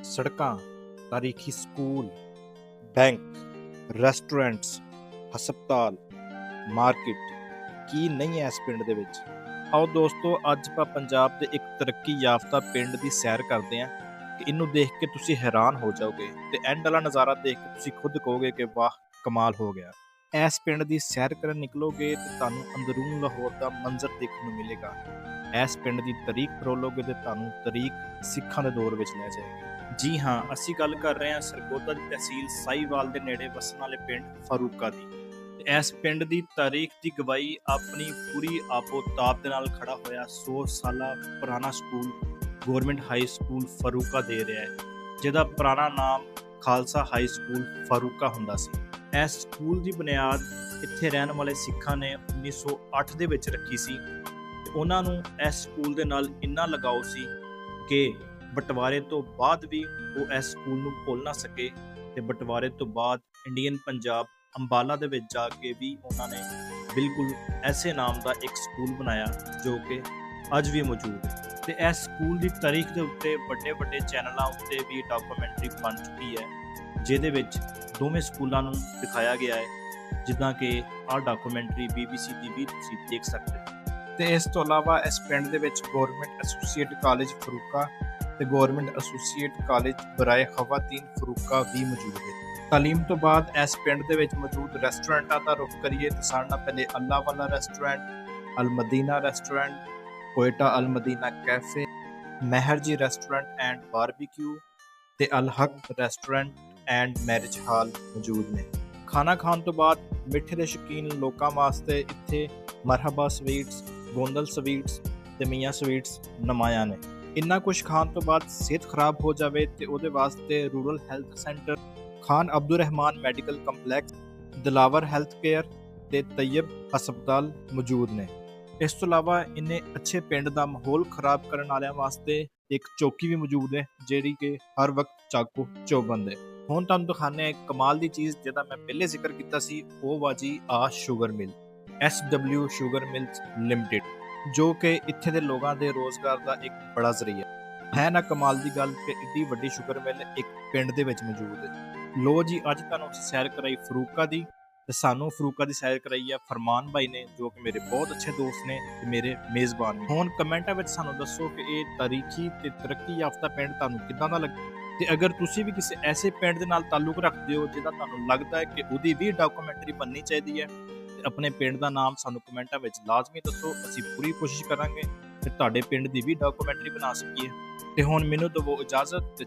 ਸੜਕਾਂ, ਤਾਰੀਖੀ school, bank, restaurants, ਹਸਪਤਾਲ, market ਕੀ ਨਹੀਂ ਹੈ ਇਸ ਪਿੰਡ ਦੇ ਵਿੱਚ। ਆਓ ਦੋਸਤੋ, ਅੱਜ ਆਪਾਂ ਪੰਜਾਬ ਦੇ ਇੱਕ ਤਰੱਕੀ ਯਾਫਤਾ ਪਿੰਡ ਦੀ ਸੈਰ ਕਰਦੇ ਹਾਂ ਕਿ ਇਹਨੂੰ ਦੇਖ ਕੇ ਤੁਸੀਂ ਹੈਰਾਨ ਹੋ ਜਾਓਗੇ ਤੇ ਐਂਡ ਵਾਲਾ ਨਜ਼ਾਰਾ ਦੇਖ ਕੇ ਤੁਸੀਂ ਖੁਦ ਕਹੋਗੇ ਕਿ ਵਾਹ, ਕਮਾਲ ਹੋ ਗਿਆ। ਇਸ ਪਿੰਡ ਦੀ ਸੈਰ ਕਰਨ ਨਿਕਲੋਗੇ ਤੇ ਤੁਹਾਨੂੰ ਅੰਦਰੂਨ ਲਾਹੌਰ ਦਾ ਮੰਜ਼ਰ ਦੇਖਣ ਨੂੰ ਮਿਲੇਗਾ। ਇਸ ਪਿੰਡ ਦੀ ਤਾਰੀਖ ਫਰੋਲੋਗੇ ਤੇ ਤੁਹਾਨੂੰ ਤਾਰੀਖ ਸਿੱਖਾਂ ਦੇ ਦੌਰ ਵਿੱਚ ਲੈ ਜਾਏਗੀ। ਜੀ ਹਾਂ, ਅਸੀਂ ਗੱਲ ਕਰ ਰਹੇ ਹਾਂ ਸਰਗੋਦਾ ਦੀ ਤਹਿਸੀਲ ਸਾਹੀਵਾਲ ਦੇ ਨੇੜੇ ਵਸਣ ਵਾਲੇ ਪਿੰਡ ਫਾਰੂਕਾ ਦੀ। ਤੇ ਇਸ ਪਿੰਡ ਦੀ ਤਾਰੀਖ ਦੀ ਗਵਾਹੀ ਆਪਣੀ ਪੂਰੀ ਆਪੋ-ਤਾਪ ਦੇ ਨਾਲ ਖੜਾ ਹੋਇਆ 100 ਸਾਲਾ ਪੁਰਾਣਾ ਸਕੂਲ ਗਵਰਨਮੈਂਟ ਹਾਈ ਸਕੂਲ ਫਾਰੂਕਾ ਦੇ ਰਿਹਾ ਹੈ, ਜਿਹਦਾ ਪੁਰਾਣਾ ਨਾਮ ਖਾਲਸਾ ਹਾਈ ਸਕੂਲ ਫਾਰੂਕਾ ਹੁੰਦਾ ਸੀ। ਇਸ ਸਕੂਲ ਦੀ ਬੁਨਿਆਦ ਇੱਥੇ ਰਹਿਣ ਵਾਲੇ ਸਿੱਖਾਂ ਨੇ 1908 ਦੇ ਵਿੱਚ ਰੱਖੀ ਸੀ। ਉਹਨਾਂ ਨੂੰ ਇਸ ਸਕੂਲ ਦੇ ਨਾਲ ਇੰਨਾ ਲਗਾਓ ਸੀ ਕਿ ਬਟਵਾਰੇ ਤੋਂ ਬਾਅਦ ਵੀ ਉਹ ਇਸ ਸਕੂਲ ਨੂੰ ਭੁੱਲ ਨਾ ਸਕੇ ਤੇ ਬਟਵਾਰੇ ਤੋਂ ਬਾਅਦ ਇੰਡੀਅਨ ਪੰਜਾਬ ਅੰਬਾਲਾ ਦੇ ਵਿੱਚ ਜਾ ਕੇ ਵੀ ਉਹਨਾਂ ਨੇ ਬਿਲਕੁਲ ਐਸੇ ਨਾਮ ਦਾ ਇੱਕ ਸਕੂਲ ਬਣਾਇਆ ਜੋ ਕਿ ਅੱਜ ਵੀ ਮੌਜੂਦ ਹੈ। ਤੇ ਇਸ ਸਕੂਲ ਦੀ ਤਾਰੀਖ ਦੇ ਉੱਤੇ ਵੱਡੇ ਚੈਨਲਾਂ ਉੱਤੇ ਵੀ ਡਾਕੂਮੈਂਟਰੀ ਬਣ ਚੁੱਕੀ ਹੈ, ਜਿਹਦੇ ਵਿੱਚ ਦੋਵੇਂ ਸਕੂਲਾਂ ਨੂੰ ਦਿਖਾਇਆ ਗਿਆ ਹੈ, ਜਿੱਦਾਂ ਕਿ ਆਹ ਡਾਕੂਮੈਂਟਰੀ BBC ਦੀ ਵੀ ਤੁਸੀਂ ਦੇਖ ਸਕਦੇ ਹੋ। ਤੇ ਇਸ ਤੋਂ ਇਲਾਵਾ ਇਸ ਪਿੰਡ ਦੇ ਵਿੱਚ ਗਵਰਨਮੈਂਟ ਐਸੋਸੀਏਟ ਕਾਲਜ ਫਾਰੂਕਾ ਤੇ ਗਵਰਨਮੈਂਟ ਐਸੋਸੀਏਟ ਕਾਲਜ ਬਰਾਏ ਖਵਾਤੀਨ ਫਾਰੂਕਾ ਵੀ ਮੌਜੂਦ ਹੈ। ਤਾਲੀਮ ਤੋਂ ਬਾਅਦ ਇਸ ਪਿੰਡ ਦੇ ਵਿੱਚ ਮੌਜੂਦ ਰੈਸਟੋਰੈਂਟਾਂ ਦਾ ਰੁਖ ਕਰੀਏ ਤਾਂ ਸਾਡਾ ਪਹਿਲੇ ਅੱਲਾ ਵਾਲਾ ਰੈਸਟੋਰੈਂਟ, ਅਲ ਮਦੀਨਾ ਰੈਸਟੋਰੈਂਟ, ਕੋਇਟਾ ਅਲ ਮਦੀਨਾ ਕੈਫੇ, ਮਹਿਰ ਜੀ ਰੈਸਟੋਰੈਂਟ ਐਂਡ ਬਾਰਬੀਕਿਊ ਤੇ ਅਲ ਹਕ ਰੈਸਟੋਰੈਂਟ ਐਂਡ ਮੈਰਿਜ ਹਾਲ ਮੌਜੂਦ ਨੇ। ਖਾਣਾ ਖਾਣ ਤੋਂ ਬਾਅਦ ਮਿੱਠੇ ਦੇ ਸ਼ੌਕੀਨ ਲੋਕਾਂ ਵਾਸਤੇ ਇੱਥੇ ਮਰਹਬਾ ਸਵੀਟਸ, ਗੋਂਦਲ ਸਵੀਟਸ ਤੇ ਮੀਆਂ ਸਵੀਟਸ ਨਮਾਇਆ ਨੇ। ਇੰਨਾ ਕੁਝ ਖਾਣ ਤੋਂ ਬਾਅਦ ਸਿਹਤ ਖਰਾਬ ਹੋ ਜਾਵੇ ਤੇ ਉਹਦੇ ਵਾਸਤੇ rural health centre, Khan Abdurrahman medical complex, Dilawar health care ਤੇ ਤੈयब ਹਸਪਤਾਲ ਮੌਜੂਦ ਨੇ। ਇਸ ਤੋਂ ਇਲਾਵਾ ਇੰਨੇ ਅੱਛੇ ਪਿੰਡ ਦਾ ਮਾਹੌਲ ਖਰਾਬ ਕਰਨ ਵਾਲਿਆਂ ਵਾਸਤੇ ਇੱਕ ਚੌਕੀ ਵੀ ਮੌਜੂਦ ਹੈ, ਜਿਹੜੀ ਕਿ ਹਰ ਵਕਤ ਚਾਕੂ ਚੌਬੰਦ ਹੈ। ਹੁਣ ਤੁਹਾਨੂੰ ਦਿਖਾਉਂਦੇ ਹਾਂ ਇੱਕ ਕਮਾਲ ਦੀ ਚੀਜ਼ ਜਿਹਦਾ ਮੈਂ ਪਹਿਲੇ ਜ਼ਿਕਰ ਕੀਤਾ ਸੀ, ਉਹ ਵਾ ਜੀ sugar mill, SW sugar mills limited, ਜੋ ਕਿ ਇੱਥੇ ਦੇ ਲੋਕਾਂ ਦੇ ਰੋਜ਼ਗਾਰ ਦਾ ਇੱਕ ਬੜਾ ਜ਼ਰੀਆ ਹੈ। ਨਾ ਕਮਾਲ ਦੀ ਗੱਲ ਕਿ ਇੱਡੀ ਵੱਡੀ ਸ਼ੂਗਰ ਮਿਲ ਇੱਕ ਪਿੰਡ ਦੇ ਵਿੱਚ ਮੌਜੂਦ ਹੈ। ਲੋ ਜੀ, ਅੱਜ ਤੁਹਾਨੂੰ ਅਸੀਂ ਸੈਰ ਕਰਾਈ ਫਾਰੂਕਾ ਦੀ ਤੇ ਸਾਨੂੰ ਫਾਰੂਕਾ ਦੀ ਸੈਰ ਕਰਾਈ ਹੈ ਫਰਮਾਨ ਭਾਈ ਨੇ, ਜੋ ਕਿ ਮੇਰੇ ਬਹੁਤ ਅੱਛੇ ਦੋਸਤ ਨੇ ਤੇ ਮੇਰੇ ਮੇਜ਼ਬਾਨ ਨੇ। ਹੁਣ ਕਮੈਂਟਾਂ ਵਿੱਚ ਸਾਨੂੰ ਦੱਸੋ ਕਿ ਇਹ ਤਾਰੀਖੀ ਤੇ ਤਰੱਕੀ ਯਾਫਤਾ ਪਿੰਡ ਤੁਹਾਨੂੰ ਕਿੱਦਾਂ ਦਾ ਲੱਗਾ, ਤੇ ਅਗਰ ਤੁਸੀਂ ਵੀ ਕਿਸੇ ਐਸੇ ਪਿੰਡ ਦੇ ਨਾਲ ਤਾਲੁਕ ਰੱਖਦੇ ਹੋ ਜਿਹਦਾ ਤੁਹਾਨੂੰ ਲੱਗਦਾ ਹੈ ਕਿ ਉਹਦੀ ਵੀ ਡਾਕੂਮੈਂਟਰੀ ਬਣਨੀ ਚਾਹੀਦੀ ਹੈ, ਤੇ ਆਪਣੇ ਪਿੰਡ ਦਾ ਨਾਮ ਸਾਨੂੰ ਕਮੈਂਟਾਂ ਵਿੱਚ ਲਾਜ਼ਮੀ ਦੱਸੋ। ਅਸੀਂ ਪੂਰੀ ਕੋਸ਼ਿਸ਼ ਕਰਾਂਗੇ ਕਿ ਤੁਹਾਡੇ ਪਿੰਡ ਦੀ ਵੀ ਡਾਕੂਮੈਂਟਰੀ ਬਣਾ ਸਕੀਏ। ਤੇ ਹੁਣ ਮੈਨੂੰ ਦਿਓ ਇਜਾਜ਼ਤ ਤੇ